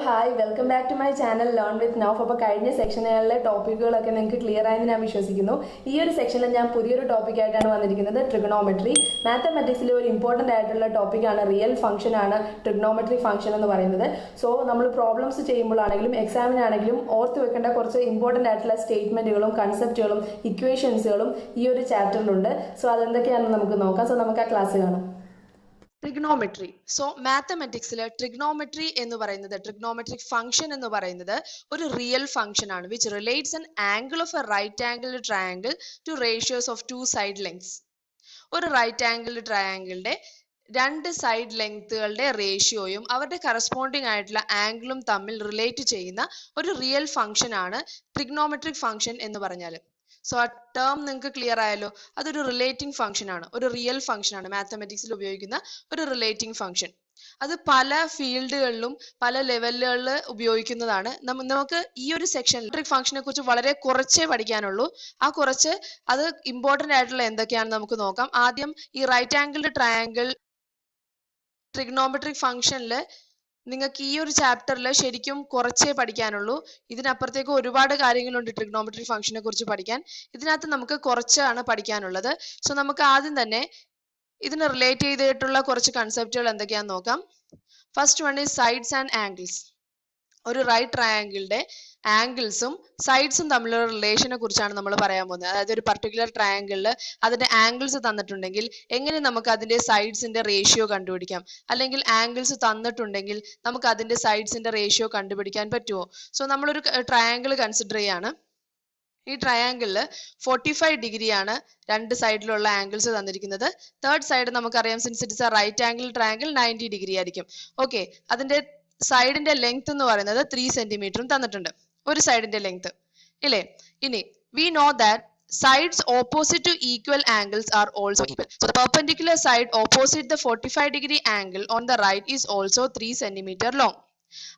Hi welcome back to my channel learn with Nauf. അപ്പോൾ കഴിഞ്ഞ സെക്ഷനുകളിലെ ടോപ്പിക്കുകളൊക്കെ നിങ്ങൾക്ക് ക്ലിയർ ആയെന്ന് ഞാൻ വിശ്വസിക്കുന്നു. ഈ ഒരു സെക്ഷനിൽ ഞാൻ പുതിയൊരു ടോപ്പിക്കായിട്ടാണ് വന്നിരിക്കുന്നത്, ട്രിഗണോമെട്രി. മാത്തമാറ്റിക്സിലെ ഒരു ഇമ്പോർട്ടൻ്റ് ആയിട്ടുള്ള ടോപ്പിക്കാണ് റിയൽ ഫംഗ്ഷൻ ആണ് ട്രിഗണോമെട്രി ഫംഗ്ഷൻ എന്ന് പറയുന്നത്. സോ നമ്മൾ പ്രോബ്ലംസ് ചെയ്യുമ്പോഴാണെങ്കിലും എക്സാമിനാണെങ്കിലും ഓർത്ത് വെക്കേണ്ട കുറച്ച് ഇമ്പോർട്ടൻ്റ് ആയിട്ടുള്ള സ്റ്റേറ്റ്മെൻറ്റുകളും കൺസെപ്റ്റുകളും ഇക്വേഷൻസുകളും ഈ ഒരു ചാപ്റ്ററിലുണ്ട്. സോ അതെന്തൊക്കെയാണെന്ന് നമുക്ക് നോക്കാം. സോ നമുക്ക് ആ ക്ലാസ് കാണാം. ട്രിഗ്നോമെട്രി. സോ മാത്തമാറ്റിക്സിൽ ട്രിഗ്നോമെട്രി എന്ന് പറയുന്നത്, ട്രിഗ്നോമെട്രിക് ഫംഗ്ഷൻ എന്ന് പറയുന്നത് ഒരു റിയൽ ഫംഗ്ഷൻ ആണ് which relates an angle of a right angled triangle to ratios of two side lengths. ഒരു റൈറ്റ് ആംഗിൾഡ് ട്രയാംഗിളിന്റെ രണ്ട് സൈഡ് ലെങ്ത്തുകളുടെ റേഷ്യോയും അവരുടെ കറസ്പോണ്ടിങ് ആയിട്ടുള്ള ആംഗിളും തമ്മിൽ റിലേറ്റ് ചെയ്യുന്ന ഒരു റിയൽ ഫംഗ്ഷൻ ആണ് ട്രിഗ്നോമെട്രിക് ഫംഗ്ഷൻ എന്ന് പറഞ്ഞാൽ. സോ ആ ടേം നിങ്ങൾക്ക് ക്ലിയർ ആയല്ലോ. അതൊരു റിലേറ്റിംഗ് ഫംഗ്ഷൻ ആണ്, ഒരു റിയൽ ഫംഗ്ഷൻ ആണ്, മാത്തമാറ്റിക്സിൽ ഉപയോഗിക്കുന്ന ഒരു റിലേറ്റിംഗ് ഫംഗ്ഷൻ. അത് പല ഫീൽഡുകളിലും പല ലെവലുകളിൽ ഉപയോഗിക്കുന്നതാണ്. നമുക്ക് ഈ ഒരു സെക്ഷനിൽ ഫംഗ്ഷനെ കുറിച്ച് വളരെ കുറച്ചേ പഠിക്കാനുള്ളൂ. ആ കുറച്ച് അത് ഇമ്പോർട്ടൻ്റ് ആയിട്ടുള്ള എന്തൊക്കെയാണെന്ന് നമുക്ക് നോക്കാം. ആദ്യം ഈ റൈറ്റ് ആംഗിൾഡ് ട്രയാംഗിൾ ട്രിഗ്നോമെട്രിക് ഫംഗ്ഷനിൽ നിങ്ങൾക്ക് ഈ ഒരു ചാപ്റ്ററിൽ ശരിക്കും കുറച്ചേ പഠിക്കാനുള്ളൂ. ഇതിനപ്പുറത്തേക്ക് ഒരുപാട് കാര്യങ്ങളുണ്ട് ട്രിഗ്നോമെട്രിക് ഫംഗ്ഷനെ കുറിച്ച് പഠിക്കാൻ. ഇതിനകത്ത് നമുക്ക് കുറച്ചാണ് പഠിക്കാനുള്ളത്. സോ നമുക്ക് ആദ്യം തന്നെ ഇതിന് റിലേറ്റ് ചെയ്തിട്ടുള്ള കുറച്ച് കൺസെപ്റ്റുകൾ എന്തൊക്കെയാണെന്ന് നോക്കാം. First one is sides and angles. ഒരു റൈറ്റ് ട്രയാംഗിളിന്റെ ആംഗിൾസും സൈഡ്സും തമ്മിലുള്ള റിലേഷനെ കുറിച്ചാണ് നമ്മൾ പറയാൻ പോകുന്നത്. അതായത് ഒരു പർട്ടിക്കുലർ ട്രയാംഗിളിൽ അതിന്റെ ആംഗിൾസ് തന്നിട്ടുണ്ടെങ്കിൽ എങ്ങനെ നമുക്ക് അതിന്റെ സൈഡ്സിന്റെ റേഷ്യോ കണ്ടുപിടിക്കാം, അല്ലെങ്കിൽ ആംഗിൾസ് തന്നിട്ടുണ്ടെങ്കിൽ നമുക്ക് അതിന്റെ സൈഡ്സിന്റെ റേഷ്യോ കണ്ടുപിടിക്കാൻ പറ്റുമോ? സോ നമ്മളൊരു ട്രയാംഗിൾ കൺസിഡർ ചെയ്യാണ്. ഈ ട്രയാംഗിളിൽ 45 ഡിഗ്രിയാണ് രണ്ട് സൈഡിലുള്ള ആംഗിൾസ് തന്നിരിക്കുന്നത്. തേർഡ് സൈഡ് നമുക്കറിയാം, since it's a right angle triangle 90 degree ആയിരിക്കും. ഓക്കെ, അതിന്റെ സൈഡിന്റെ ലെങ്ത് എന്ന് പറയുന്നത് 3 സെന്റിമീറ്ററും തന്നിട്ടുണ്ട്, ഒരു സൈഡിന്റെ ലെങ്ത് ഇല്ലേ. ഇനി we know that sides opposite to equal angles are also equal. So the perpendicular side opposite the 45 degree angle on the right is also 3 centimeter long.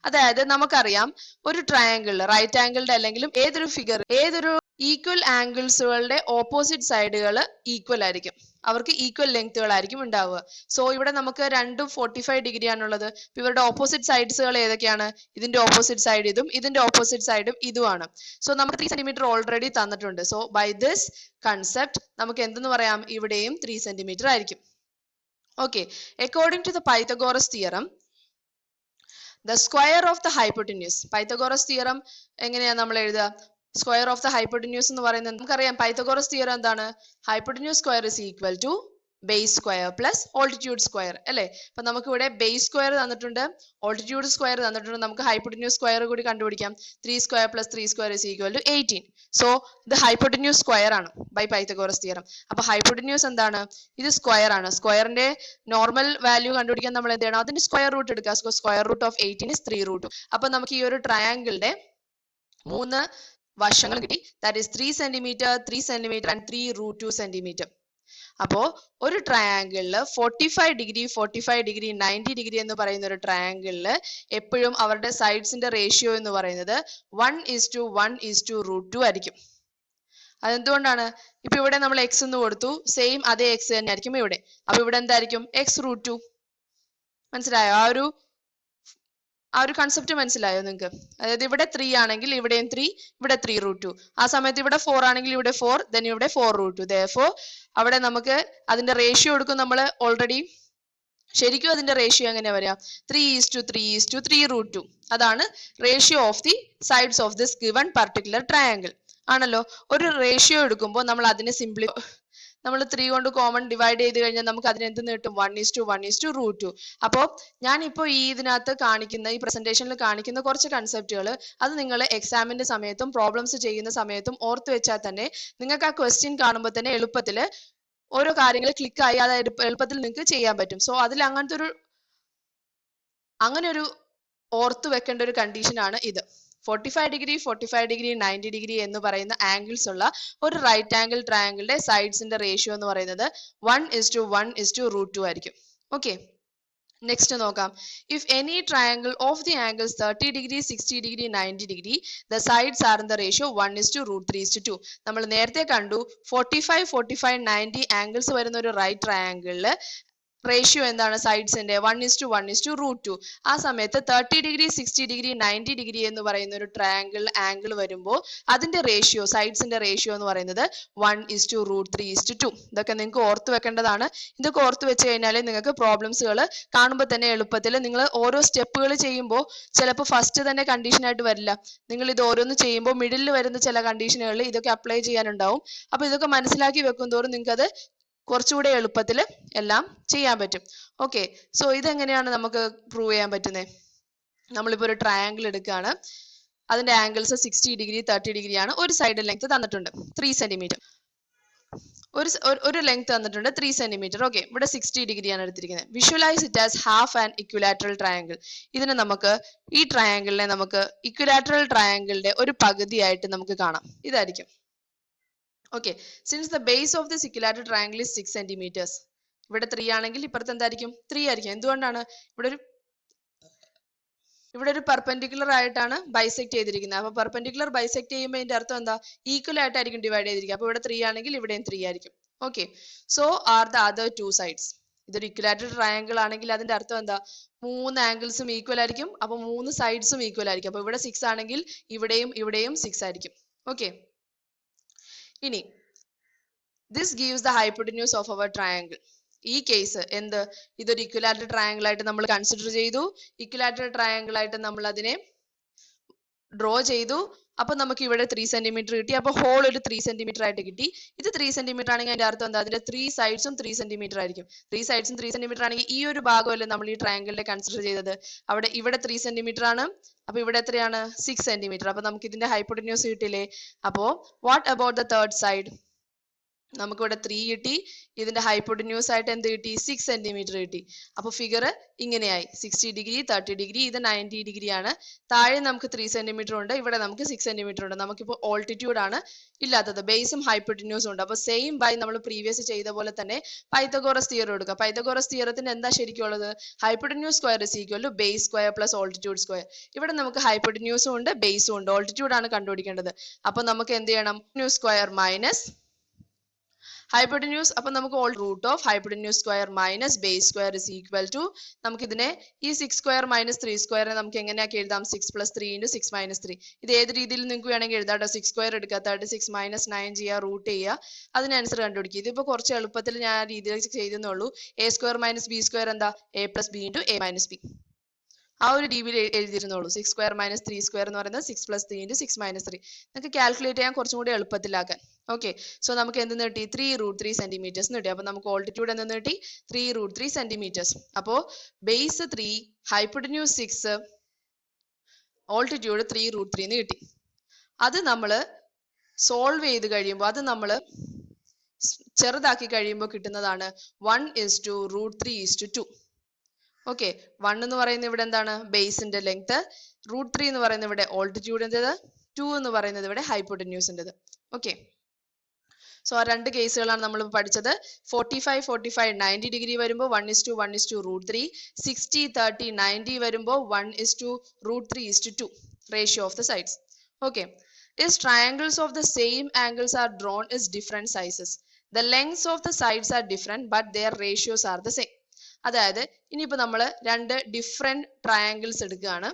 അതായത് നമുക്കറിയാം ഒരു ട്രയാംഗിളിൽ റൈറ്റ് ആംഗിളിന്റെ അല്ലെങ്കിലും ഏതൊരു ഈക്വൽ ആംഗിൾസുകളുടെ ഓപ്പോസിറ്റ് സൈഡുകൾ ഈക്വൽ ആയിരിക്കും, അവർക്ക് equal ലെങ്ത്തുകളായിരിക്കും ഉണ്ടാവുക. So ഇവിടെ നമുക്ക് രണ്ടും 45 ഡിഗ്രി ആണുള്ളത്. ഇവരുടെ ഓപ്പോസിറ്റ് സൈഡ്സുകൾ ഏതൊക്കെയാണ്? ഇതിന്റെ ഓപ്പോസിറ്റ് സൈഡ് ഇതും, ഇതിന്റെ ഓപ്പോസിറ്റ് സൈഡും ഇതുമാണ്. സോ നമുക്ക് 3 സെന്റിമീറ്റർ ഓൾറെഡി തന്നിട്ടുണ്ട്. സോ ബൈ ദിസ് കൺസെപ്റ്റ് നമുക്ക് എന്തെന്ന് പറയാം? ഇവിടെയും 3 സെന്റിമീറ്റർ ആയിരിക്കും. Okay, according to the Pythagoras theorem, the square of the hypotenuse. Pythagoras theorem എങ്ങനെയാണ് നമ്മൾ എഴുതുക? സ്ക്വയർ ഓഫ് ദ ഹൈപ്പോട്ടന്യൂസ് എന്ന് പറയുന്നത് നമുക്കറിയാം. പൈത്തഗോറസ് തിയറം എന്താണ്? Hypotenuse square is equal to base square plus altitude square അല്ലേ. അപ്പൊ നമുക്ക് ഇവിടെ ബേസ് സ്ക്വയർ തന്നിട്ടുണ്ട്, ഓൾട്ടിറ്റ്യൂഡ് സ്ക്വയർ തന്നിട്ടുണ്ട്. നമുക്ക് ഹൈപ്പോട്ടന്യൂസ് സ്ക്വയർ കൂടി കണ്ടുപിടിക്കാം. 3 square plus 3 square is equal to 18. So ഇത് ഹൈപ്പോട്ടന്യൂസ് സ്ക്വയർ ആണ് ബൈ പൈത്തഗോറസ് തിയറം. അപ്പൊ ഹൈപ്പോട്ടന്യൂസ് എന്താണ്? ഇത് സ്ക്വയർ ആണ്. സ്ക്വയറിന്റെ നോർമൽ വാല്യൂ കണ്ടുപിടിക്കാൻ നമ്മൾ എന്ത് ചെയ്യണം? അതിന്റെ സ്ക്വയർ റൂട്ട് എടുക്കുക. So square root of 18 is 3 root. അപ്പൊ നമുക്ക് ഈ ഒരു ട്രയാംഗിളിന്റെ 3 വശങ്ങൾ കിട്ടി. That is 3 centimetre, 3 centimetre and 3 root 2 centimetre. അപ്പോ ഒരു ട്രയാംഗിളില് 45 ഡിഗ്രി 45 ഡിഗ്രി 90 ഡിഗ്രി എന്ന് പറയുന്ന ഒരു ട്രയാംഗിളില് എപ്പോഴും അവരുടെ സൈഡ്സിന്റെ റേഷ്യോ എന്ന് പറയുന്നത് 1:1 റൂട്ട് 2 ആയിരിക്കും. അതെന്തുകൊണ്ടാണ്? ഇപ്പൊ ഇവിടെ നമ്മൾ എക്സ് എന്ന് കൊടുത്തു, സെയിം അതേ എക്സ് തന്നെ ആയിരിക്കും ഇവിടെ. അപ്പൊ ഇവിടെ എന്തായിരിക്കും? X root 2. മനസ്സിലായോ? ആ ഒരു കൺസെപ്റ്റ് മനസ്സിലായോ നിങ്ങൾക്ക്? അതായത് ഇവിടെ 3 ആണെങ്കിൽ ഇവിടെയും 3, ഇവിടെ 3 റൂട്ട് 2. ആ സമയത്ത് ഇവിടെ 4 ആണെങ്കിൽ ഇവിടെ 4, then ഇവിടെ 4 റൂട്ട് 2. therefore അവിടെ നമുക്ക് അതിന്റെ റേഷ്യോ എടുക്കും നമ്മൾ ഓൾറെഡി. ശരിക്കും അതിന്റെ റേഷ്യോ എങ്ങനെയാ വരിക? 3:3 റൂട്ട് 2. അതാണ് ratio of the sides of this given particular triangle ആണല്ലോ. ഒരു റേഷ്യോ എടുക്കുമ്പോൾ നമ്മൾ അതിനെ നമ്മൾ 3 കൊണ്ട് കോമൺ ഡിവൈഡ് ചെയ്ത് കഴിഞ്ഞാൽ നമുക്ക് അതിന് എന്ത് കിട്ടും? 1:1 റൂട്ട് 2. അപ്പോൾ ഞാനിപ്പോൾ ഇതിനകത്ത് കാണിക്കുന്ന ഈ പ്രസന്റേഷനിൽ കാണിക്കുന്ന കുറച്ച് കൺസെപ്റ്റുകൾ അത് നിങ്ങൾ എക്സാമിന്റെ സമയത്തും പ്രോബ്ലംസ് ചെയ്യുന്ന സമയത്തും ഓർത്ത് വെച്ചാൽ തന്നെ നിങ്ങൾക്ക് ആ ക്വസ്റ്റ്യൻ കാണുമ്പോൾ തന്നെ എളുപ്പത്തിൽ ഓരോ കാര്യങ്ങൾ ക്ലിക്കായി അത് എളുപ്പത്തിൽ നിങ്ങൾക്ക് ചെയ്യാൻ പറ്റും. സോ അതിൽ അങ്ങനെ ഒരു ഓർത്ത് വെക്കേണ്ട ഒരു കണ്ടീഷനാണ് ഇത്. 45 ഡിഗ്രി 90 ഡിഗ്രി എന്ന് പറയുന്ന ആംഗിൾസ് ഉള്ള ഒരു റൈറ്റ് ആംഗിൾ ട്രയാംഗിളിന്റെ സൈഡ്സിന്റെ റേഷ്യോ എന്ന് പറയുന്നത് 1:1 റൂട്ട് 2 ആയിരിക്കും. ഓക്കെ, നെക്സ്റ്റ് നോക്കാം. If any triangle of the angles 30 degree 60 degree 90 degree the sides are in the ratio 1:√3:2. നമ്മൾ നേരത്തെ കണ്ടു 45 90 ആംഗിൾസ് വരുന്ന ഒരു റൈറ്റ് ട്രയാംഗിളില് റേഷ്യോ എന്താണ് സൈഡ്സിന്റെ 1:1:√2. ആ സമയത്ത് 30 ഡിഗ്രി 60 ഡിഗ്രി 90 ഡിഗ്രി എന്ന് പറയുന്ന ഒരു ട്രയാങ്കിൾ ആംഗിൾ വരുമ്പോൾ അതിന്റെ റേഷ്യോ സൈഡ്സിന്റെ റേഷ്യോ എന്ന് പറയുന്നത് 1:√3:2. ഇതൊക്കെ നിങ്ങൾക്ക് ഓർത്ത് വെക്കേണ്ടതാണ്. ഇതൊക്കെ ഓർത്ത് വെച്ച് കഴിഞ്ഞാൽ നിങ്ങൾക്ക് പ്രോബ്ലംസുകൾ കാണുമ്പോൾ തന്നെ എളുപ്പത്തിൽ നിങ്ങൾ ഓരോ സ്റ്റെപ്പുകൾ ചെയ്യുമ്പോൾ ചിലപ്പോൾ ഫസ്റ്റ് തന്നെ കണ്ടീഷൻ ആയിട്ട് വരില്ല. നിങ്ങൾ ഇത് ഓരോന്ന് ചെയ്യുമ്പോൾ മിഡിലിൽ വരുന്ന ചില കണ്ടീഷനുകളിൽ ഇതൊക്കെ അപ്ലൈ ചെയ്യാനുണ്ടാവും. അപ്പൊ ഇതൊക്കെ മനസ്സിലാക്കി വെക്കും തോറും നിങ്ങൾക്ക് അത് കുറച്ചുകൂടെ എളുപ്പത്തിൽ എല്ലാം ചെയ്യാൻ പറ്റും. ഓക്കെ, സോ ഇതെങ്ങനെയാണ് നമുക്ക് പ്രൂവ് ചെയ്യാൻ പറ്റുന്നത്? നമ്മളിപ്പോൾ ഒരു ട്രയാങ്കിൾ എടുക്കുകയാണ്. അതിന്റെ ആംഗിൾസ് 60 ഡിഗ്രി 30 ഡിഗ്രി ആണ്. ഒരു സൈഡ് ലെങ്ത് തന്നിട്ടുണ്ട് 3 സെന്റിമീറ്റർ. ഒരു ലെങ്ത് തന്നിട്ടുണ്ട് 3 സെന്റിമീറ്റർ. ഓക്കെ, ഇവിടെ 60 ഡിഗ്രി ആണ് എടുത്തിരിക്കുന്നത്. Visualise it as half and equilateral triangle. ഇതിനെ നമുക്ക് ഈ ട്രയാങ്കിളിനെ നമുക്ക് ഇക്വിലാറ്ററൽ ട്രയാങ്കിളിന്റെ ഒരു പകുതിയായിട്ട് നമുക്ക് കാണാം. ഇതായിരിക്കും. Okay, since the base of this equilateral triangle is 6 centimeters, ഇവിടെ 3 ആണെങ്കിൽ ഇപ്പുറത്ത് എന്തായിരിക്കും? 3 ആയിരിക്കും. എന്തുകൊണ്ടാണ്? ഇവിടെ ഒരു പെർപെൻഡിക്കുലർ ആയിട്ടാണ് ബൈസെക്ട് ചെയ്തിരിക്കുന്നത്. അപ്പൊ പെർപെൻഡിക്കുലർ ബൈസെക്ട് ചെയ്യുമ്പോൾ ഇതിന്റെ അർത്ഥം എന്താ? ഈക്വൽ ആയിട്ടായിരിക്കും ഡിവൈഡ് ചെയ്തിരിക്കുക. അപ്പൊ ഇവിടെ 3 ആണെങ്കിൽ ഇവിടെയും 3 ആയിരിക്കും. Okay, so are the other 2 sides. ഇതൊരു ഇക്വിലാറ്ററൽ ട്രയാങ്കിൾ ആണെങ്കിൽ അതിന്റെ അർത്ഥം എന്താ? 3 ആംഗിൾസും ഈക്വൽ ആയിരിക്കും. അപ്പൊ 3 സൈഡ്സും ഈക്വൽ ആയിരിക്കും. അപ്പൊ ഇവിടെ 6 ആണെങ്കിൽ ഇവിടെയും 6 ആയിരിക്കും. ഓക്കെ, ഇനി this gives the hypotenuse of our triangle. ഈ കേസ് എന്ത്? ഇതൊരു ഇക്വിലാറ്ററൽ ട്രയാങ്കിൾ ആയിട്ട് നമ്മൾ കൺസിഡർ ചെയ്തു. ഇക്വിലാറ്ററൽ ട്രയാങ്കിൾ ആയിട്ട് നമ്മൾ അതിനെ ഡ്രോ ചെയ്തു. അപ്പൊ നമുക്ക് ഇവിടെ 3 സെന്റിമീറ്റർ കിട്ടി. അപ്പൊ ഹോൾ ഒരു 3 സെന്റിമീറ്റർ ആയിട്ട് കിട്ടി. ഇത് 3 സെന്റിമീറ്റർ ആണെങ്കിൽ അതിന്റെ അർത്ഥം എന്താ? അതിന്റെ 3 സൈഡ്സും 3 സെന്റിമീറ്റർ ആയിരിക്കും. 3 സൈഡ്സും 3 സെന്റിമീറ്റർ ആണെങ്കിൽ ഈ ഒരു ഭാഗമല്ലേ നമ്മൾ ഈ ട്രയാങ്കിളിനെ കൺസിഡർ ചെയ്തത്. ഇവിടെ 3 സെന്റിമീറ്റർ ആണ്. അപ്പൊ ഇവിടെ എത്രയാണ്? 6 സെന്റിമീറ്റർ. അപ്പൊ നമുക്ക് ഇതിന്റെ ഹൈപ്പോട്ടന്യൂസ് കിട്ടില്ലേ? അപ്പോ what about the third side? നമുക്ക് ഇവിടെ 3 കിട്ടി. ഇതിന്റെ ഹൈപ്പോട്ടന്യൂസ് ആയിട്ട് എന്ത് കിട്ടി? 6 സെന്റിമീറ്റർ കിട്ടി. അപ്പൊ ഫിഗർ ഇങ്ങനെയായി. 60 ഡിഗ്രി 30 ഡിഗ്രി, ഇത് 90 ഡിഗ്രി ആണ്. താഴെ നമുക്ക് 3 സെന്റിമീറ്റർ ഉണ്ട്, ഇവിടെ നമുക്ക് 6 സെന്റിമീറ്റർ ഉണ്ട്. നമുക്കിപ്പോൾ ഓൾട്ടിറ്റ്യൂഡ് ആണ് ഇല്ലാത്തത്, ബേസും ഹൈപ്പോട്ടന്യൂസും ഉണ്ട്. അപ്പൊ സെയിം ബൈ നമ്മൾ പ്രീവിയസ് ചെയ്ത പോലെ തന്നെ പൈത്തഗോറസ് തിയറം എടുക്കുക. പൈത്തഗോറസ് തിയറത്തിന് എന്താ ശരിക്കും ഉള്ളത്? Hypotenuse square is equal to base square plus altitude square. ഇവിടെ നമുക്ക് ഹൈപ്പോട്ടന്യൂസും ഉണ്ട് ബേസും ഉണ്ട്. ഓൾട്ടിറ്റ്യൂഡ് ആണ് കണ്ടുപിടിക്കേണ്ടത്. അപ്പൊ നമുക്ക് എന്ത് ചെയ്യണം? News square minus hypotenuse. അപ്പൊ നമുക്ക് root of hypotenuse square minus base square is equal to, നമുക്ക് ഇതിനെ ഈ 6 square minus 3 square നമുക്ക് എങ്ങനെയാക്കി എഴുതാം? 6 plus 3 into 6 minus 3. ഇത് ഏത് രീതിയിൽ നിങ്ങൾക്ക് വേണമെങ്കിൽ എഴുതാം. 6 square എടുക്കുക, 36 minus 9 ചെയ്യുക, റൂട്ട് ചെയ്യുക, അതിന് ആൻസർ കണ്ടുപിടിക്കുക. ഇതിപ്പോ കുറച്ച് എളുപ്പത്തിൽ ഞാൻ ആ രീതിയിൽ ചെയ്തെന്നേ ഉള്ളൂ. a square minus b square എന്താ? a plus b into a minus b. ആ ഒരു രീതിയിൽ എഴുതിയിരുന്നുള്ളൂ. 6 square minus 3 square എന്ന് പറയുന്നത് 6 plus 3 into 6 minus 3. നിങ്ങൾക്ക് കാൽക്കുലേറ്റ് ചെയ്യാൻ കുറച്ചും കൂടി എളുപ്പത്തിലാക്കാൻ. ഓക്കെ, സോ നമുക്ക് എന്തെന്ന് കിട്ടി? 3√3 സെന്റിമീറ്റേഴ്സ് കിട്ടി. അപ്പൊ നമുക്ക് ഓൾട്ടിറ്റ്യൂഡ് എന്തെന്ന് കിട്ടി? 3√3 സെന്റിമീറ്റേഴ്സ്. അപ്പോ ബേസ് 3, ഹൈപ്പോട്ടന്യൂസ് 6, ഓൾട്ടിറ്റ്യൂഡ് 3√3 എന്ന് കിട്ടി. അത് നമ്മൾ സോൾവ് ചെയ്ത് കഴിയുമ്പോൾ, അത് നമ്മൾ ചെറുതാക്കി കഴിയുമ്പോൾ കിട്ടുന്നതാണ് 1:√3:2. ഓക്കെ, 1 എന്ന് പറയുന്നത് ഇവിടെ എന്താണ്? ബേസിന്റെ ലെങ്ത്. √3 എന്ന് പറയുന്നത് ഇവിടെ ഓൾട്ടിറ്റ്യൂഡിൻ്റെത്. 2 എന്ന് പറയുന്നത് ഇവിടെ ഹൈപ്പോട്ടന്യൂസിൻ്റെത്. ഓക്കെ, സോ ആ രണ്ട് കേസുകളാണ് നമ്മൾ പഠിച്ചത്. 45 90 ഡിഗ്രി വരുമ്പോൾ 1:1:√3, 60 30 90 വരുമ്പോൾ 1:√3:2 ratio of the sides. Okay, if triangles of the same angles are drawn as different sizes, the lengths of the sides are different but their ratios are the same. അതായത് ഇനിയിപ്പോ നമ്മൾ രണ്ട് ഡിഫറെന്റ് ട്രയാങ്കിൾസ് എടുക്കുകയാണ്.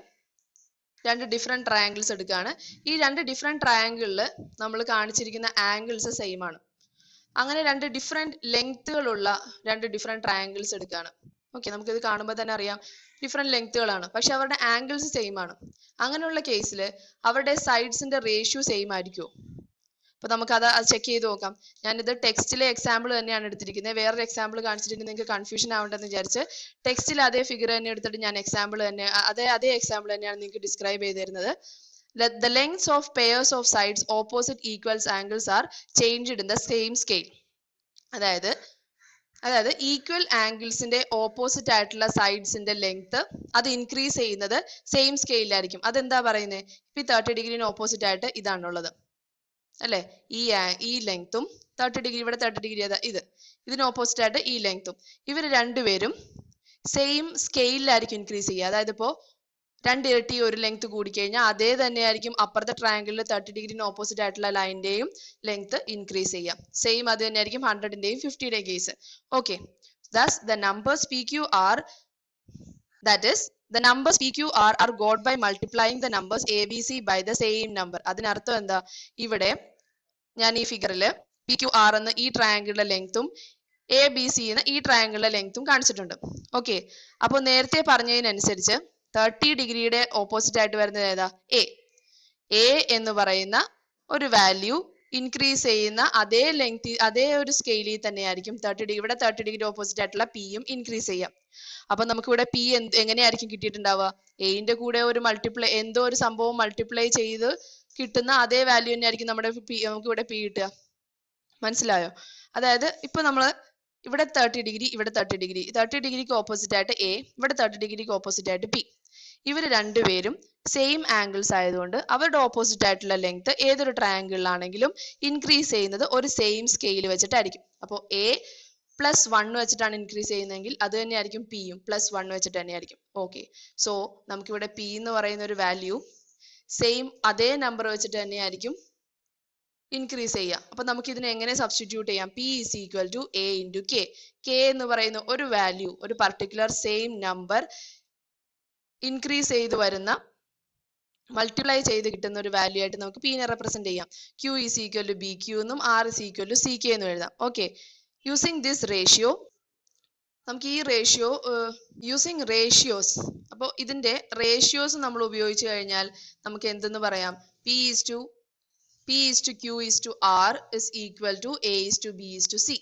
ഈ രണ്ട് different ട്രയാങ്കിളിൽ നമ്മൾ കാണിച്ചിരിക്കുന്ന angles same ആണ്. അങ്ങനെ രണ്ട് ഡിഫറെന്റ് ലെങ്ത്തുകളുള്ള രണ്ട് ഡിഫറെന്റ് ട്രയാങ്കിൾസ് എടുക്കുകയാണ്. ഓക്കെ, നമുക്കിത് കാണുമ്പോൾ തന്നെ അറിയാം ഡിഫറെന്റ് ലെങ്ത്തുകളാണ്, പക്ഷെ അവരുടെ ആംഗിൾസ് സെയിം ആണ്. അങ്ങനെയുള്ള കേസിൽ അവരുടെ സൈഡ്സിന്റെ റേഷ്യോ സെയിം ആയിരിക്കുമോ? അപ്പൊ നമുക്ക് അത് ചെക്ക് ചെയ്ത് നോക്കാം. ഞാനിത് ടെക്സ്റ്റിലെ എക്സാമ്പിൾ തന്നെയാണ് എടുത്തിരിക്കുന്നത്. വേറൊരു എക്സാമ്പിൾ കാണിച്ചിട്ടുണ്ടെങ്കിൽ നിങ്ങൾക്ക് കൺഫ്യൂഷൻ ആവണ്ടെന്ന് വിചാരിച്ച് ടെക്സ്റ്റിൽ അതേ ഫിഗർ തന്നെ എടുത്തിട്ട് ഞാൻ എക്സാമ്പിൾ തന്നെ അതേ എക്സാമ്പിൾ തന്നെയാണ് നിങ്ങൾക്ക് ഡിസ്ക്രൈബ് ചെയ്ത് തരുന്നത്. The lengths of pairs of sides opposite equals angles are changed in the same scale. അതായത് ഈക്വൽ ആംഗിൾസിന്റെ ഓപ്പോസിറ്റ് ആയിട്ടുള്ള സൈഡ്സിന്റെ ലെങ്ത് അത് ഇൻക്രീസ് ചെയ്യുന്നത് സെയിം സ്കെയിലായിരിക്കും. അതെന്താ പറയുന്നത്? ഇപ്പൊ 30 ഡിഗ്രിന് ഓപ്പോസിറ്റ് ആയിട്ട് ഇതാണുള്ളത് അല്ലെ, ഈ ലെങ്ത്തും 30 ഡിഗ്രി, ഇവിടെ 30 ഡിഗ്രി ഇതിന് ഓപ്പോസിറ്റ് ആയിട്ട് ഈ ലെങ്ത്തും, ഇവർ രണ്ടുപേരും സെയിം സ്കെയിലായിരിക്കും ഇൻക്രീസ് ചെയ്യുക. അതായത് ഇപ്പോ 2 ഇരട്ടി ഒരു ലെങ്ത് കൂടിക്കഴിഞ്ഞാൽ അതേ തന്നെയായിരിക്കും അപ്പുറത്തെ ട്രയാങ്കിളിൽ 30 ഡിഗ്രിന് ഓപ്പോസിറ്റ് ആയിട്ടുള്ള ലൈനിന്റെയും ലെങ്ത് ഇൻക്രീസ് ചെയ്യാം. സെയിം അത് തന്നെയായിരിക്കും 100ന്റെയും 50ന്റെയും case. Okay, Thus, the numbers PQR, that is, the numbers PQR are got by multiplying the numbers ABC by the same number. അതിനർത്ഥം എന്താ? ഇവിടെ ഞാൻ ഈ ഫിഗറിൽ PQR എന്ന ഈ ട്രയാങ്കിളിന്റെ ലെങ്ത്തും ABC എന്ന ഈ ട്രയാങ്കിളിന്റെ ലെങ്ത്തും കാണിച്ചിട്ടുണ്ട്. ഓക്കെ, അപ്പോൾ നേരത്തെ പറഞ്ഞതിനനുസരിച്ച് 30 ഡിഗ്രിയുടെ ഓപ്പോസിറ്റ് ആയിട്ട് വരുന്നത് ഏതാ? എ എന്ന് പറയുന്ന ഒരു വാല്യൂ ഇൻക്രീസ് ചെയ്യുന്ന അതേ ലെങ്ത്, അതേ ഒരു സ്കെയിലിൽ തന്നെയായിരിക്കും 30 ഡിഗ്രി, ഇവിടെ 30 ഡിഗ്രി ഓപ്പോസിറ്റ് ആയിട്ടുള്ള പിയും ഇൻക്രീസ് ചെയ്യാം. അപ്പൊ നമുക്ക് ഇവിടെ പി എങ്ങനെയായിരിക്കും കിട്ടിയിട്ടുണ്ടാവുക? എന്റെ കൂടെ ഒരു മൾട്ടിപ്ലൈ, എന്തോ ഒരു സംഭവം മൾട്ടിപ്ലൈ ചെയ്ത് കിട്ടുന്ന അതേ വാല്യൂ തന്നെയായിരിക്കും നമുക്ക് ഇവിടെ പി കിട്ടുക. മനസ്സിലായോ? അതായത് ഇപ്പൊ നമ്മള് ഇവിടെ 30 ഡിഗ്രി, ഇവിടെ 30 ഡിഗ്രി, 30 ഡിഗ്രിക്ക് ഓപ്പോസിറ്റ് ആയിട്ട് എ, ഇവിടെ 30 ഡിഗ്രിക്ക് ഓപ്പോസിറ്റ് ആയിട്ട് പി. ഇവർ രണ്ടുപേരും സെയിം ആംഗിൾസ് ആയതുകൊണ്ട് അവരുടെ ഓപ്പോസിറ്റ് ആയിട്ടുള്ള ലെങ്ത് ഏതൊരു ട്രയാങ്കിളിലാണെങ്കിലും ഇൻക്രീസ് ചെയ്യുന്നത് ഒരു സെയിം സ്കെയിൽ വെച്ചിട്ടായിരിക്കും. അപ്പോൾ എ +1 വെച്ചിട്ടാണ് ഇൻക്രീസ് ചെയ്യുന്നതെങ്കിൽ അത് തന്നെയായിരിക്കും പിയും +1 വെച്ചിട്ട് തന്നെയായിരിക്കും. ഓക്കെ, സോ നമുക്കിവിടെ പി എന്ന് പറയുന്ന ഒരു വാല്യൂ സെയിം അതേ നമ്പർ വെച്ചിട്ട് തന്നെയായിരിക്കും ഇൻക്രീസ് ചെയ്യുക. അപ്പൊ നമുക്ക് ഇതിനെ എങ്ങനെ സബ്സ്റ്റിറ്റ്യൂട്ട് ചെയ്യാം? P is equal to a into k. K എന്ന് പറയുന്ന ഒരു വാല്യൂ, ഒരു പർട്ടിക്കുലർ സെയിം നമ്പർ ഇൻക്രീസ് ചെയ്ത് വരുന്ന, മൾട്ടിപ്ലൈ ചെയ്ത് കിട്ടുന്ന ഒരു വാല്യൂ ആയിട്ട് നമുക്ക് പീനെ റെപ്രസെന്റ് ചെയ്യാം. Q is equal to B Q എന്നും R is equal to C K എന്നും എഴുതാം. ഓക്കെ, യൂസിങ് ദിസ് റേഷ്യോ, നമുക്ക് ഈ റേഷ്യോ യൂസിങ് റേഷ്യോസ്, അപ്പോൾ ഇതിന്റെ റേഷ്യോസ് നമ്മൾ ഉപയോഗിച്ച് കഴിഞ്ഞാൽ നമുക്ക് എന്തെന്ന് പറയാം? P is to q is to r is equal to a is to b is to c.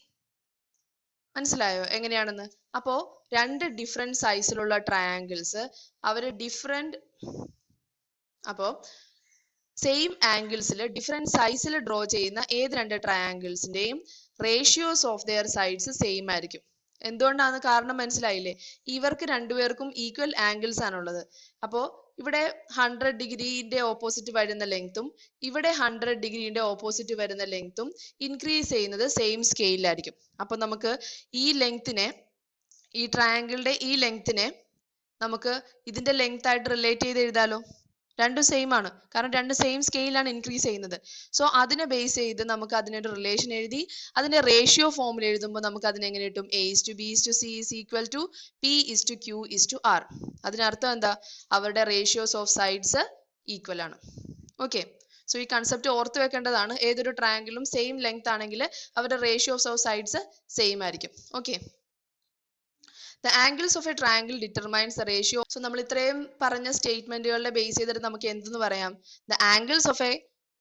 മനസ്സിലായോ എങ്ങനെയാണെന്ന്? അപ്പോ രണ്ട് ഡിഫറെന്റ് സൈസിലുള്ള ട്രയാങ്കിൾസ്, അവര് ഡിഫറെന്റ്, അപ്പോ സെയിം ആംഗിൾസിൽ ഡിഫറെന്റ് സൈസിൽ ഡ്രോ ചെയ്യുന്ന ഏത് രണ്ട് ട്രയാങ്കിൾസിന്റെയും ratios of their sides same ആയിരിക്കും. എന്തുകൊണ്ടാണ്? കാരണം മനസ്സിലായില്ലേ? ഇവർക്ക് രണ്ടുപേർക്കും ഈക്വൽ ആംഗിൾസ് ആണുള്ളത്. അപ്പോ ഇവിടെ 100 ഡിഗ്രിന്റെ ഓപ്പോസിറ്റ് വരുന്ന ലെങ്ത്തും ഇവിടെ 100 ഡിഗ്രിന്റെ ഓപ്പോസിറ്റ് വരുന്ന ലെങ്ത്തും ഇൻക്രീസ് ചെയ്യുന്നത് സെയിം സ്കെയിലായിരിക്കും. അപ്പൊ നമുക്ക് ഈ ലെങ്ത്തിനെ, ഈ ട്രയാങ്കിളിന്റെ ഈ ലെങ്ത്തിനെ നമുക്ക് ഇതിന്റെ ലെങ്ത് ആയിട്ട് റിലേറ്റ് ചെയ്ത് എഴുതാലോ. രണ്ടും സെയിം ആണ്, കാരണം രണ്ട് സെയിം സ്കെയിലാണ് ഇൻക്രീസ് ചെയ്യുന്നത്. സോ അതിനെ ബേസ് ചെയ്ത് നമുക്ക് അതിനൊരു റിലേഷൻ എഴുതി അതിന്റെ റേഷ്യോ ഫോമിൽ എഴുതുമ്പോൾ നമുക്ക് അതിനെ എങ്ങനെ കിട്ടും? A is to b is to c is equal to p is to q is to r. അതിനർത്ഥം എന്താ? അവരുടെ റേഷ്യോസ് ഓഫ് സൈഡ്സ് ഈക്വൽ ആണ്. ഓക്കെ, സോ ഈ കൺസെപ്റ്റ് ഓർത്ത് വെക്കേണ്ടതാണ്. ഏതൊരു ട്രയാങ്കിളും സെയിം ലെങ്ത് ആണെങ്കിൽ അവരുടെ റേഷ്യോസ് ഓഫ് സൈഡ്സ് സെയിം ആയിരിക്കും. Okay, The angles of a triangle determines the ratio. So നമ്മൾ ഇത്രയും പറഞ്ഞ സ്റ്റേറ്റ്മെന്റുകളുടെ ബേസ് ചെയ്തിട്ട് നമുക്ക് എന്തെന്ന് പറയാം? The angles of a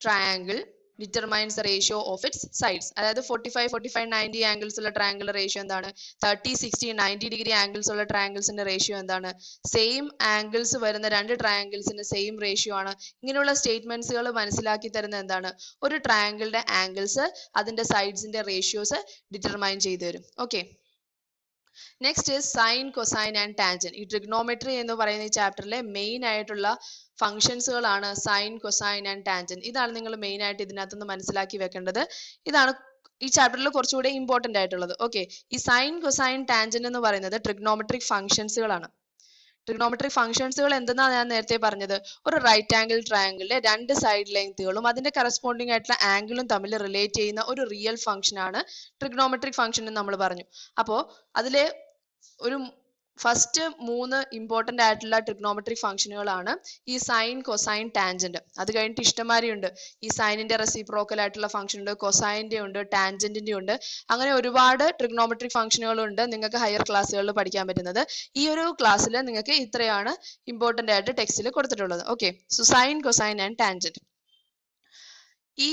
triangle determines the ratio of its sides. അതായത് 45, 45, 90 ആംഗിൾസ് ഉള്ള ട്രയാങ്കിളിന്റെ റേഷ്യോ എന്താണ്? 30, 60, 90 ഡിഗ്രി ആംഗിൾസ് ഉള്ള ട്രയാങ്കിൾസിന്റെ റേഷ്യോ എന്താണ്? സെയിം ആംഗിൾസ് വരുന്ന രണ്ട് ട്രയാങ്കിൾസിന്റെ സെയിം റേഷ്യോ ആണ്. ഇങ്ങനെയുള്ള സ്റ്റേറ്റ്മെന്റ്സുകൾ മനസ്സിലാക്കി തരുന്ന എന്താണ്? ഒരു ട്രയാങ്കിളിന്റെ ആംഗിൾസ് അതിന്റെ സൈഡ്സിന്റെ റേഷ്യോസ് ഡിറ്റർമൈൻ ചെയ്തു തരും. Okay, next is sine, cosine and tangent. ഈ ട്രിഗ്നോമെട്രി എന്ന് പറയുന്ന ഈ ചാപ്റ്ററിലെ മെയിൻ ആയിട്ടുള്ള ഫംഗ്ഷൻസുകളാണ് സൈൻ, കൊസൈൻ ആൻഡ് ടാൻജന്റ്. ഇതാണ് നിങ്ങൾ മെയിൻ ആയിട്ട് ഇതിനകത്തുനിന്ന് മനസ്സിലാക്കി വെക്കേണ്ടത്. ഇതാണ് ഈ ചാപ്റ്ററിൽ കുറച്ചുകൂടെ ഇമ്പോർട്ടന്റ് ആയിട്ടുള്ളത്. ഓക്കെ, ഈ സൈൻ, കൊസൈൻ, ടാൻജന്റ് എന്ന് പറയുന്നത് ട്രിഗ്നോമെട്രിക് ഫംഗ്ഷൻസുകളാണ്. ട്രിഗ്നോമെട്രിക് ഫംഗ്ഷൻസുകൾ എന്തെന്നാണ് ഞാൻ നേരത്തെ പറഞ്ഞത്? ഒരു റൈറ്റ് ആംഗിൾ ട്രയാങ്കിളിലെ രണ്ട് സൈഡ് ലെങ്തുകളും അതിന്റെ കറസ്പോണ്ടിങ് ആയിട്ടുള്ള ആംഗിളും തമ്മിൽ റിലേറ്റ് ചെയ്യുന്ന ഒരു റിയൽ ഫംഗ്ഷൻ ആണ് ട്രിഗ്നോമെട്രിക് ഫംഗ്ഷൻ എന്ന് നമ്മൾ പറഞ്ഞു. അപ്പോ അതിലെ ഒരു ഫസ്റ്റ് 3 ഇമ്പോർട്ടന്റ് ആയിട്ടുള്ള ട്രിഗ്നോമെട്രിക് ഫംഗ്ഷനുകളാണ് ഈ സൈൻ, കൊസൈൻ, ടാൻജന്റ്. അത് കഴിഞ്ഞിട്ട് ഇഷ്ടംമാരിയുണ്ട്. ഈ സൈനിന്റെ റെസിപ്രോക്കൽ ആയിട്ടുള്ള ഫംഗ്ഷൻ ഉണ്ട്, കൊസൈന്റെ ഉണ്ട്, ടാൻജന്റിന്റെ ഉണ്ട്. അങ്ങനെ ഒരുപാട് ട്രിഗ്നോമെട്രിക് ഫംഗ്ഷനുകളുണ്ട് നിങ്ങൾക്ക് ഹയർ ക്ലാസ്സുകളിൽ പഠിക്കാൻ പറ്റുന്നത്. ഈ ഒരു ക്ലാസ്സിൽ നിങ്ങൾക്ക് ഇത്രയാണ് ഇമ്പോർട്ടന്റ് ആയിട്ട് ടെക്സ്റ്റിൽ കൊടുത്തിട്ടുള്ളത്. Okay, so sine, cosine and tangent. ഈ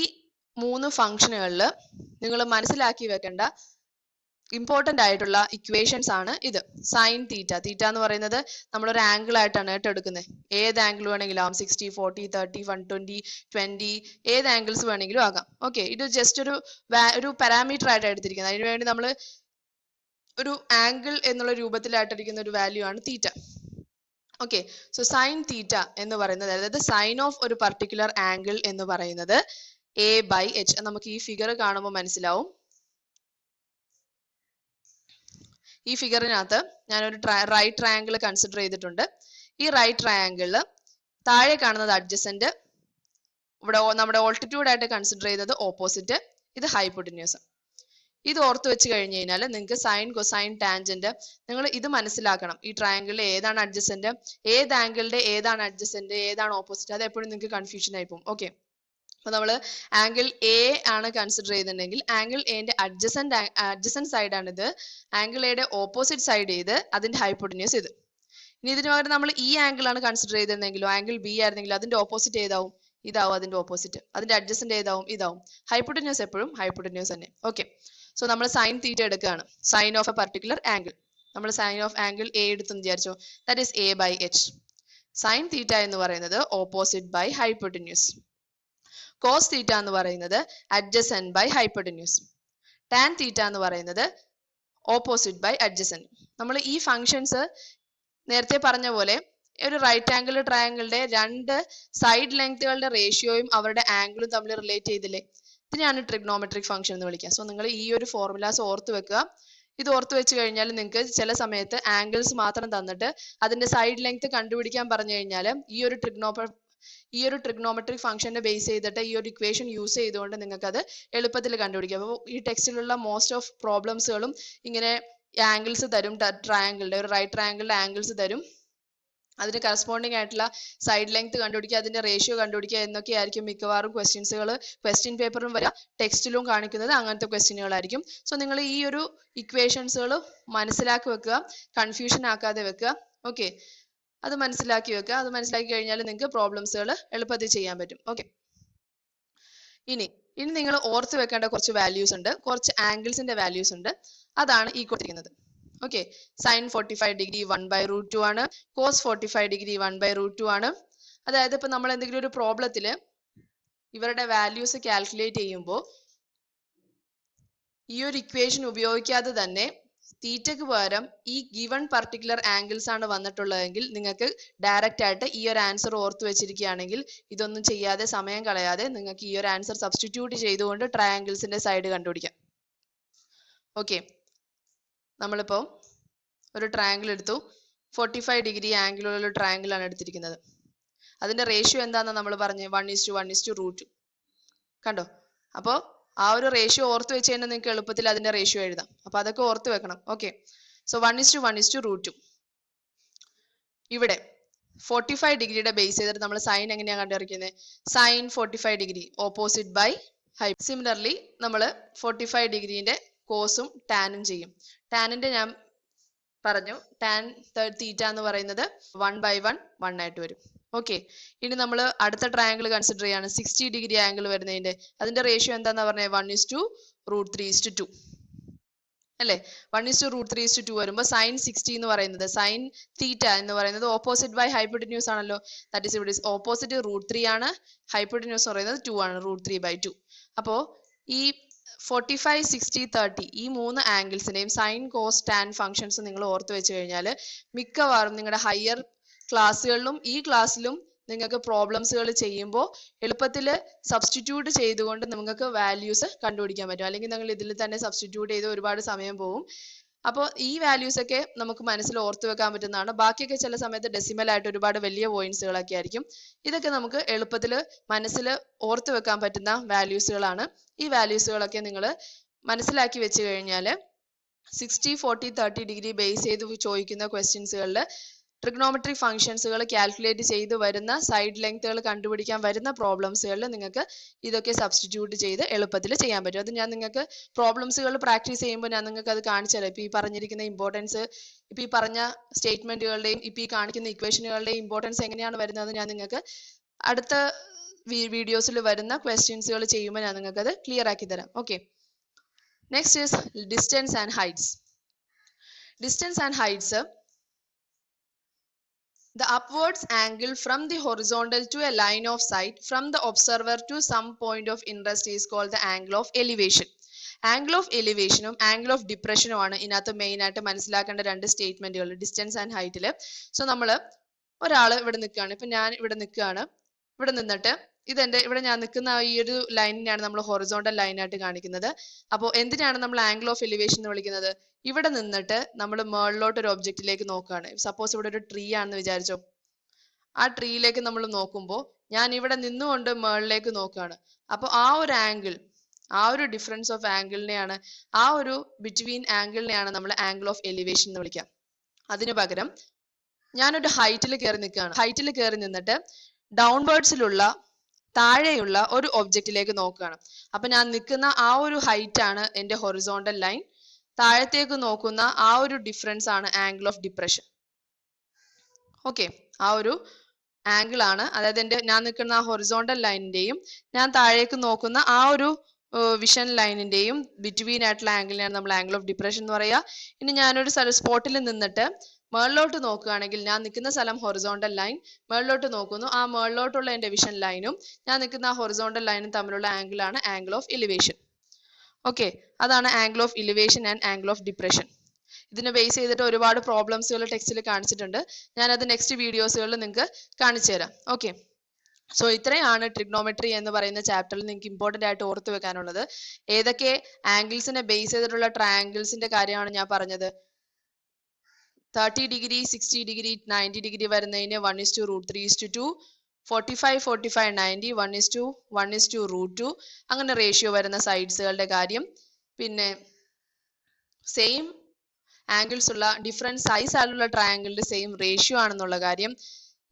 3 ഫംഗ്ഷനുകളിൽ നിങ്ങൾ മനസ്സിലാക്കി വെക്കേണ്ട ഇമ്പോർട്ടന്റ് ആയിട്ടുള്ള ഇക്വേഷൻസ് ആണ് ഇത്. സൈൻ തീറ്റ, തീറ്റ എന്ന് പറയുന്നത് നമ്മളൊരു ആംഗിൾ ആയിട്ടാണ് കേട്ടോ എടുക്കുന്നത്. ഏത് ആംഗിൾ വേണമെങ്കിലും ആവാം, 60, 40, 30, 120, 20, ഏത് ആംഗിൾസ് വേണമെങ്കിലും ആകാം. ഓക്കെ, ഇത് ജസ്റ്റ് ഒരു പാരാമീറ്റർ ആയിട്ട് എടുത്തിരിക്കുന്നത്. അതിനുവേണ്ടി നമ്മൾ ഒരു ആംഗിൾ എന്നുള്ള രൂപത്തിലായിട്ടിരിക്കുന്ന ഒരു വാല്യൂ ആണ് തീറ്റ. ഓക്കെ, സോ സൈൻ തീറ്റ എന്ന് പറയുന്നത്, അതായത് സൈൻ ഓഫ് ഒരു പർട്ടിക്കുലർ ആംഗിൾ എന്ന് പറയുന്നത് A/H. നമുക്ക് ഈ ഫിഗർ കാണുമ്പോൾ മനസ്സിലാവും. ഈ ഫിഗറിനകത്ത് ഞാനൊരു റൈറ്റ് ട്രയാങ്കിൾ കൺസിഡർ ചെയ്തിട്ടുണ്ട്. ഈ റൈറ്റ് ട്രയാങ്കിളിൽ താഴെ കാണുന്നത് അഡ്ജസന്റ്, ഇവിടെ നമ്മുടെ ഓൾട്ടിറ്റ്യൂഡ് ആയിട്ട് കൺസിഡർ ചെയ്തത് ഓപ്പോസിറ്റ്, ഇത് ഹൈപ്പോട്ടിന്യൂസ്. ഇത് ഓർത്ത് വെച്ച് കഴിഞ്ഞ് കഴിഞ്ഞാൽ നിങ്ങൾക്ക് സൈൻ കൊസൈൻ ടാൻജന്റ് നിങ്ങൾ ഇത് മനസ്സിലാക്കണം. ഈ ട്രയാങ്കിളിൽ ഏതാണ് അഡ്ജസന്റ്, ഏത് ആംഗിളിന്റെ ഏതാണ് അഡ്ജസന്റ്, ഏതാണ് ഓപ്പോസിറ്റ്, അത് എപ്പോഴും നിങ്ങൾക്ക് കൺഫ്യൂഷൻ ആയി പോകും. ഓക്കെ, അപ്പൊ നമ്മൾ ആംഗിൾ എ ആണ് കൺസിഡർ ചെയ്യുന്നുണ്ടെങ്കിൽ ആംഗിൾ എന്റെ അഡ്ജസന്റ് സൈഡ് ആണിത്, ആംഗിൾ എയുടെ ഓപ്പോസിറ്റ് സൈഡ് ചെയ്ത് അതിന്റെ ഹൈപ്പോട്ടന്യൂസ് ഇത്. ഇനി ഇതിന് പകരം നമ്മൾ ഈ ആംഗിൾ ആണ് കൺസിഡർ ചെയ്തിരുന്നെങ്കിലോ ആംഗിൾ ബി ആയിരുന്നെങ്കിലും അതിന്റെ ഓപ്പോസിറ്റ് ഏതാവും, ഇതാവും അതിന്റെ ഓപ്പോസിറ്റ്. അതിന്റെ അഡ്ജസന്റ് ഏതാവും, ഇതാവും. ഹൈപ്പോട്ടന്യൂസ് എപ്പോഴും ഹൈപ്പോട്ടന്യൂസ് തന്നെ. ഓക്കെ, സോ നമ്മൾ സൈൻ തീറ്റ എടുക്കുകയാണ്, sine of a particular angle. നമ്മൾ സൈൻ ഓഫ് ആംഗിൾ എ എടുത്തെന്ന് വിചാരിച്ചോ, that is a by h. Sine theta എന്ന് പറയുന്നത് opposite by hypotenuse. Cos theta എന്ന് പറയുന്നത് adjacent by hypotenuse. Tan theta എന്ന് പറയുന്നത് ഓപ്പോസിറ്റ് ബൈ അഡ്ജസന്റ്. നമ്മൾ ഈ ഫങ്ഷൻസ് നേരത്തെ പറഞ്ഞ പോലെ ഒരു റൈറ്റ് ആംഗിൾ ട്രയാങ്കിളിന്റെ രണ്ട് സൈഡ് ലെങ്തുകളുടെ റേഷ്യോയും അവരുടെ ആംഗിളും തമ്മിൽ റിലേറ്റ് ചെയ്തില്ലേ, ഇതിനെയാണ് ട്രിഗ്നോമെട്രിക് ഫംഗ്ഷൻ എന്ന് വിളിക്കുക. സോ നിങ്ങൾ ഈ ഒരു ഫോർമുലാസ് ഓർത്ത് വെക്കുക. ഇത് ഓർത്ത് വെച്ച് കഴിഞ്ഞാൽ നിങ്ങൾക്ക് ചില സമയത്ത് ആംഗിൾസ് മാത്രം തന്നിട്ട് അതിന്റെ സൈഡ് ലെങ്ത് കണ്ടുപിടിക്കാൻ പറഞ്ഞു കഴിഞ്ഞാൽ ഈ ഒരു ട്രിഗ്നോമെട്രിക് ഫംഗ്ഷനെ ബേസ് ചെയ്തിട്ട് ഈ ഒരു ഇക്വേഷൻ യൂസ് ചെയ്തുകൊണ്ട് നിങ്ങൾക്ക് അത് എളുപ്പത്തിൽ കണ്ടുപിടിക്കാം. അപ്പോൾ ഈ ടെക്സ്റ്റിലുള്ള മോസ്റ്റ് ഓഫ് പ്രോബ്ലംസുകളും ഇങ്ങനെ ആംഗിൾസ് തരും, ട്രയാങ്കിളിന്റെ ഒരു റൈറ്റ് ട്രയാങ്കിളിന്റെ ആംഗിൾസ് തരും, അതിന് കറസ്പോണ്ടിങ് ആയിട്ടുള്ള സൈഡ് ലെങ്ത് കണ്ടുപിടിക്കുക, അതിന്റെ റേഷ്യോ കണ്ടുപിടിക്കുക എന്നൊക്കെ ആയിരിക്കും മിക്കവാറും ക്വസ്റ്റ്യൻ പേപ്പറും വരിക, ടെക്സ്റ്റിലും കാണിക്കുന്നത് അങ്ങനത്തെ ക്വസ്റ്റ്യനുകളായിരിക്കും. സോ നിങ്ങൾ ഈ ഒരു ഇക്വേഷൻസുകൾ മനസ്സിലാക്കി വെക്കുക, കൺഫ്യൂഷൻ ആക്കാതെ വെക്കുക. ഓക്കെ, അത് മനസ്സിലാക്കി വെക്കുക. അത് മനസ്സിലാക്കി കഴിഞ്ഞാൽ നിങ്ങൾക്ക് പ്രോബ്ലംസുകൾ എളുപ്പത്തിൽ ചെയ്യാൻ പറ്റും. ഓക്കെ, ഇനി നിങ്ങൾ ഓർത്ത് വെക്കേണ്ട കുറച്ച് വാല്യൂസ് ഉണ്ട്, കുറച്ച് ആംഗിൾസിന്റെ വാല്യൂസ് ഉണ്ട്. അതാണ് ഈ കൊടുത്തിരിക്കുന്നത്. ഓക്കെ, സൈൻ 45 ഡിഗ്രി 1/√2 ആണ്, കോസ് 45 ഡിഗ്രി 1/√2 ആണ്. അതായത് ഇപ്പൊ നമ്മൾ എന്തെങ്കിലും ഒരു പ്രോബ്ലത്തില് ഇവരുടെ വാല്യൂസ് കാൽക്കുലേറ്റ് ചെയ്യുമ്പോൾ ഈ ഒരു ഇക്വേഷൻ ഉപയോഗിക്കാതെ തന്നെ തീറ്റയ്ക്ക് പകരം ഈ ഗിവൺ പർട്ടിക്കുലർ ആംഗിൾസ് ആണ് വന്നിട്ടുള്ളതെങ്കിൽ നിങ്ങൾക്ക് ഡയറക്റ്റ് ആയിട്ട് ഈ ഒരു ആൻസർ ഓർത്ത് വെച്ചിരിക്കുകയാണെങ്കിൽ ഇതൊന്നും ചെയ്യാതെ സമയം കളയാതെ നിങ്ങൾക്ക് ഈ ഒരു ആൻസർ സബ്സ്റ്റിറ്റ്യൂട്ട് ചെയ്തുകൊണ്ട് ട്രയാംഗിൾസിന്റെ സൈഡ് കണ്ടുപിടിക്കാം. ഓക്കെ, നമ്മളിപ്പോ ഒരു ട്രയാങ്കിൾ എടുത്തു, 45 ഡിഗ്രി ആംഗിളുള്ള ഒരു ട്രയാങ്കിൾ ആണ് എടുത്തിരിക്കുന്നത്. അതിന്റെ റേഷ്യോ എന്താണെന്ന് നമ്മൾ പറഞ്ഞു, 1:1:√2. കണ്ടോ? അപ്പോൾ ആ ഒരു റേഷ്യോ ഓർത്ത് വെച്ച് കഴിഞ്ഞാൽ നിങ്ങൾക്ക് എളുപ്പത്തിൽ അതിന്റെ റേഷ്യോ എഴുതാം. അപ്പൊ അതൊക്കെ ഓർത്ത് വെക്കണം. Okay, so 1:1:√2. ഇവിടെ 45 ഡിഗ്രിയുടെ ബേസ് ചെയ്തിട്ട് നമ്മൾ സൈൻ എങ്ങനെയാണ് കണ്ടുപിടിക്കുന്നത്, സൈൻ 45 ഡിഗ്രി ഓപ്പോസിറ്റ് ബൈ ഹൈ. സിമിലർലി നമ്മൾ 45 ഡിഗ്രീന്റെ കോസും ടാനും ചെയ്യും. ടാനിന്റെ ഞാൻ പറഞ്ഞു, ടാൻ തീറ്റ എന്ന് പറയുന്നത് 1/1 ആയിട്ട് വരും. ഓക്കെ, ഇനി നമ്മൾ അടുത്ത ട്രയാങ്കിൾ കൺസിഡർ ചെയ്യാണ്, 60 ഡിഗ്രി ആംഗിൾ വരുന്നതിന്റെ അതിന്റെ റേഷ്യോ എന്താന്ന് പറഞ്ഞത്, 1:√3:2 അല്ലെ. 1:√3:2 വരുമ്പോൾ സൈൻ 60 എന്ന് പറയുന്നത്, സൈൻ തീറ്റ എന്ന് പറയുന്നത് ഓപ്പോസിറ്റ് ബൈ ഹൈപ്പോട്ടന്യൂസ് ആണല്ലോ. ദാറ്റ് ഈസ് ഇവിടെ ഓപ്പോസിറ്റ് √3 ആണ്, ഹൈപ്പോട്ടന്യൂസ് പറയുന്നത് 2 ആണ്, √3/2. അപ്പോ ഈ 45, 60, 30 ഈ മൂന്ന് ആംഗിൾസിന്റെയും സൈൻ കോസ് ടാൻ ഫംഗ്ഷൻസ് നിങ്ങൾ ഓർത്ത് വെച്ച് കഴിഞ്ഞാൽ മിക്കവാറും നിങ്ങളുടെ ഹയർ ക്ലാസ്സുകളിലും ഈ ക്ലാസ്സിലും നിങ്ങൾക്ക് പ്രോബ്ലംസുകൾ ചെയ്യുമ്പോൾ എളുപ്പത്തിൽ സബ്സ്റ്റിറ്റ്യൂട്ട് ചെയ്തുകൊണ്ട് നിങ്ങൾക്ക് വാല്യൂസ് കണ്ടുപിടിക്കാൻ പറ്റും. അല്ലെങ്കിൽ നിങ്ങൾ ഇതിൽ തന്നെ സബ്സ്റ്റിറ്റ്യൂട്ട് ചെയ്ത് ഒരുപാട് സമയം പോകും. അപ്പോൾ ഈ വാല്യൂസ് ഒക്കെ നമുക്ക് മനസ്സിൽ ഓർത്ത് വെക്കാൻ പറ്റുന്നതാണ്. ബാക്കിയൊക്കെ ചില സമയത്ത് ഡെസിമൽ ആയിട്ട് ഒരുപാട് വലിയ പോയിന്റ്സുകളൊക്കെ ആയിരിക്കും. ഇതൊക്കെ നമുക്ക് എളുപ്പത്തിൽ മനസ്സിൽ ഓർത്ത് വെക്കാൻ പറ്റുന്ന വാല്യൂസുകളാണ്. ഈ വാല്യൂസുകളൊക്കെ നിങ്ങൾ മനസ്സിലാക്കി വെച്ച് കഴിഞ്ഞാൽ 60, 40, 30 ഡിഗ്രി ബേസ് ചെയ്ത് ചോദിക്കുന്ന ക്വസ്റ്റ്യൻസുകളിൽ ട്രിഗ്നോമെട്രിക് ഫംഗ്ഷൻസുകൾ കാൽക്കുലേറ്റ് ചെയ്ത് വരുന്ന സൈഡ് ലെങ്ത്തുകൾ കണ്ടുപിടിക്കാൻ വരുന്ന പ്രോബ്ലംസുകളിൽ നിങ്ങൾക്ക് ഇതൊക്കെ സബ്സ്റ്റിറ്റ്യൂട്ട് ചെയ്ത് എളുപ്പത്തിൽ ചെയ്യാൻ പറ്റും. അത് ഞാൻ നിങ്ങൾക്ക് പ്രോബ്ലംസുകൾ പ്രാക്ടീസ് ചെയ്യുമ്പോൾ ഞാൻ നിങ്ങൾക്ക് അത് കാണിച്ചു തരാം. ഇപ്പൊ ഈ പറഞ്ഞിരിക്കുന്ന ഇമ്പോർട്ടൻസ്, ഇപ്പൊ ഈ പറഞ്ഞ സ്റ്റേറ്റ്മെന്റുകളുടെയും ഇപ്പൊ ഈ കാണിക്കുന്ന ഇക്വേഷനുകളുടെയും ഇമ്പോർട്ടൻസ് എങ്ങനെയാണ് വരുന്നത് ഞാൻ നിങ്ങൾക്ക് അടുത്ത വീഡിയോസിൽ വരുന്ന ക്വസ്റ്റ്യൻസുകൾ ചെയ്യുമ്പോൾ ഞാൻ നിങ്ങൾക്ക് അത് ക്ലിയർ ആക്കി തരാം. Okay, next is distance and heights. Distance and heights, the upwards angle from the horizontal to a line of sight from the observer to some point of interest is called the angle of elevation. Angle of elevation ഉം angle of depression ഉം ആണ് ഇതിനകത്ത് main ആയിട്ട് മനസ്സിലാക്കേണ്ട രണ്ട് സ്റ്റേറ്റ്മെന്റുകൾ distance and ഹൈറ്റിൽ. So നമ്മൾ ഒരാൾ ഇവിടെ നിൽക്കുകയാണ്, ഇപ്പൊ ഞാൻ ഇവിടെ നിൽക്കുകയാണ്, ഇവിടെ നിന്നിട്ട് ഇവിടെ ഞാൻ നിൽക്കുന്ന ഈ ഒരു ലൈനിനെയാണ് നമ്മൾ ഹൊറിസോണ്ടൽ ലൈനായിട്ട് കാണിക്കുന്നത്. അപ്പോൾ എന്തിനാണ് നമ്മൾ ആംഗിൾ ഓഫ് എലിവേഷൻ എന്ന് വിളിക്കുന്നത്? ഇവിടെ നിന്നിട്ട് നമ്മൾ മേളിലോട്ട് ഒരു ഒബ്ജക്റ്റിലേക്ക് നോക്കുകയാണ്. സപ്പോസ് ഇവിടെ ഒരു ട്രീ ആണെന്ന് വിചാരിച്ചോ, ആ ട്രീയിലേക്ക് നമ്മൾ നോക്കുമ്പോൾ ഞാൻ ഇവിടെ നിന്നുകൊണ്ട് മേളിലേക്ക് നോക്കുകയാണ്. അപ്പോൾ ആ ഒരു ആംഗിൾ ആ ഒരു ഡിഫറൻസ് ഓഫ് ആംഗിളിനെയാണ്, ആ ഒരു ബിറ്റ്വീൻ ആംഗിളിനെയാണ് നമ്മൾ ആംഗിൾ ഓഫ് എലിവേഷൻ എന്ന് വിളിക്കുക. അതിനു പകരം ഞാനൊരു ഹൈറ്റിൽ കയറി നിൽക്കുകയാണ്. ഹൈറ്റിൽ കയറി നിന്നിട്ട് ഡൗൺവേർഡ്സിലുള്ള താഴെയുള്ള ഒരു ഒബ്ജക്റ്റിലേക്ക് നോക്കുകയാണ്. അപ്പൊ ഞാൻ നിൽക്കുന്ന ആ ഒരു ഹൈറ്റ് ആണ് എന്റെ ഹൊറിസോണ്ടൽ ലൈൻ. താഴത്തേക്ക് നോക്കുന്ന ആ ഒരു ഡിഫറൻസ് ആണ് ആംഗിൾ ഓഫ് ഡിപ്രഷൻ. ഓക്കെ, ആ ഒരു ആംഗിൾ ആണ്, അതായത് ഞാൻ നിൽക്കുന്ന ആ ഹൊറിസോണ്ടൽ ലൈനിന്റെയും ഞാൻ താഴേക്ക് നോക്കുന്ന ആ ഒരു വിഷൻ ലൈനിന്റെയും ബിറ്റ്വീൻ ആയിട്ടുള്ള ആംഗിളിനെയാണ് നമ്മൾ ആംഗിൾ ഓഫ് ഡിപ്രഷൻ എന്ന് പറയുക. ഇനി ഞാനൊരു സ്പോട്ടിൽ നിന്നിട്ട് മേളിലോട്ട് നോക്കുകയാണെങ്കിൽ, ഞാൻ നിൽക്കുന്ന സ്ഥലം ഹൊറിസോണ്ടൽ ലൈൻ, മേളിലോട്ട് നോക്കുന്നു, ആ മേളിലോട്ടുള്ള എന്റെ വിഷൻ ലൈനും ഞാൻ നിൽക്കുന്ന ആ ഹൊറിസോണ്ടൽ ലൈനും തമ്മിലുള്ള ആംഗിൾ ആണ് ആംഗിൾ ഓഫ് എലിവേഷൻ. ഓക്കെ, അതാണ് angle of elevation and angle of depression. ഇതിനെ ബേസ് ചെയ്തിട്ട് ഒരുപാട് പ്രോബ്ലംസുകൾ ടെക്സ്റ്റിൽ കാണിച്ചിട്ടുണ്ട്. ഞാനത് നെക്സ്റ്റ് വീഡിയോസുകളിൽ നിങ്ങൾക്ക് കാണിച്ചു തരാം. ഓക്കെ, സോ ഇത്രയാണ് ട്രിഗ്നോമെട്രി എന്ന് പറയുന്ന ചാപ്റ്ററിൽ നിങ്ങൾക്ക് ഇമ്പോർട്ടന്റ് ആയിട്ട് ഓർത്തു വെക്കാനുള്ളത്. ഏതൊക്കെ ആംഗിൾസിനെ ബേസ് ചെയ്തിട്ടുള്ള ട്രയാംഗിൾസിന്റെ കാര്യമാണ് ഞാൻ പറഞ്ഞത്. 30 ഡിഗ്രി, 60 ഡിഗ്രി, 90 ഡിഗ്രി വരുന്നതിന് 1:√3:2, 45, 45, 90, 1:1:√2 അങ്ങനെ റേഷ്യോ വരുന്ന സൈഡ്സുകളുടെ കാര്യം. പിന്നെ സെയിം ആംഗിൾസ് ഉള്ള ഡിഫറെന്റ് സൈസ് ആയിട്ടുള്ള ട്രയാംഗിളിന്റെ സെയിം റേഷ്യോ ആണെന്നുള്ള കാര്യം.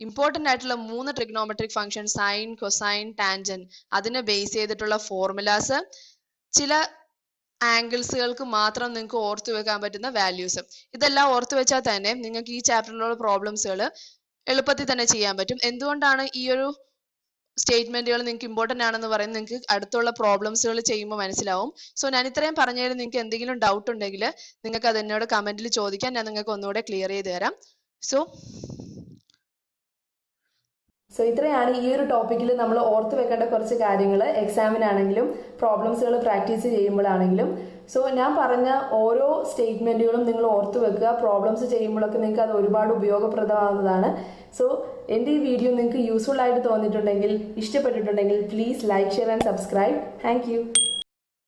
ഇമ്പോർട്ടന്റ് ആയിട്ടുള്ള 3 trigonometric function, sine, cosine, tangent, അതിനെ ബേസ് ചെയ്തിട്ടുള്ള ഫോർമുലാസ്, ചില ആംഗിൾസുകൾക്ക് മാത്രം നിങ്ങൾക്ക് ഓർത്തു വെക്കാൻ പറ്റുന്ന വാല്യൂസ്. ഇതെല്ലാം ഓർത്തു വെച്ചാൽ തന്നെ നിങ്ങൾക്ക് ഈ ചാപ്റ്ററിലുള്ള പ്രോബ്ലംസുകൾ എളുപ്പത്തിൽ തന്നെ ചെയ്യാൻ പറ്റും. എന്തുകൊണ്ടാണ് ഈ ഒരു സ്റ്റേറ്റ്മെന്റുകൾ നിങ്ങൾക്ക് ഇമ്പോർട്ടന്റ് ആണെന്ന് പറയുന്നത് നിങ്ങൾക്ക് അടുത്തുള്ള പ്രോബ്ലംസുകൾ ചെയ്യുമ്പോൾ മനസ്സിലാവും. സോ ഞാൻ ഇത്രയും പറഞ്ഞതിൽ നിങ്ങൾക്ക് എന്തെങ്കിലും ഡൗട്ട് ഉണ്ടെങ്കിൽ നിങ്ങൾക്ക് അത് എന്നോട് കമന്റിൽ ചോദിക്കാൻ, ഞാൻ നിങ്ങൾക്ക് ഒന്നുകൂടെ ക്ലിയർ ചെയ്ത് തരാം. സോ ഇത്രയാണ് ഈ ഒരു ടോപ്പിക്കിൽ നമ്മൾ ഓർത്ത് വെക്കേണ്ട കുറച്ച് കാര്യങ്ങൾ, എക്സാമിനാണെങ്കിലും പ്രോബ്ലംസുകൾ പ്രാക്ടീസ് ചെയ്യുമ്പോഴാണെങ്കിലും. സോ ഞാൻ പറഞ്ഞ ഓരോ സ്റ്റേറ്റ്മെന്റുകളും നിങ്ങൾ ഓർത്ത് വെക്കുക. പ്രോബ്ലംസ് ചെയ്യുമ്പോഴൊക്കെ നിങ്ങൾക്ക് അത് ഒരുപാട് ഉപയോഗപ്രദമാകുന്നതാണ്. സോ എൻ്റെ ഈ വീഡിയോ നിങ്ങൾക്ക് യൂസ്ഫുൾ ആയിട്ട് തോന്നിയിട്ടുണ്ടെങ്കിൽ, ഇഷ്ടപ്പെട്ടിട്ടുണ്ടെങ്കിൽ please like, share and subscribe. Thank you.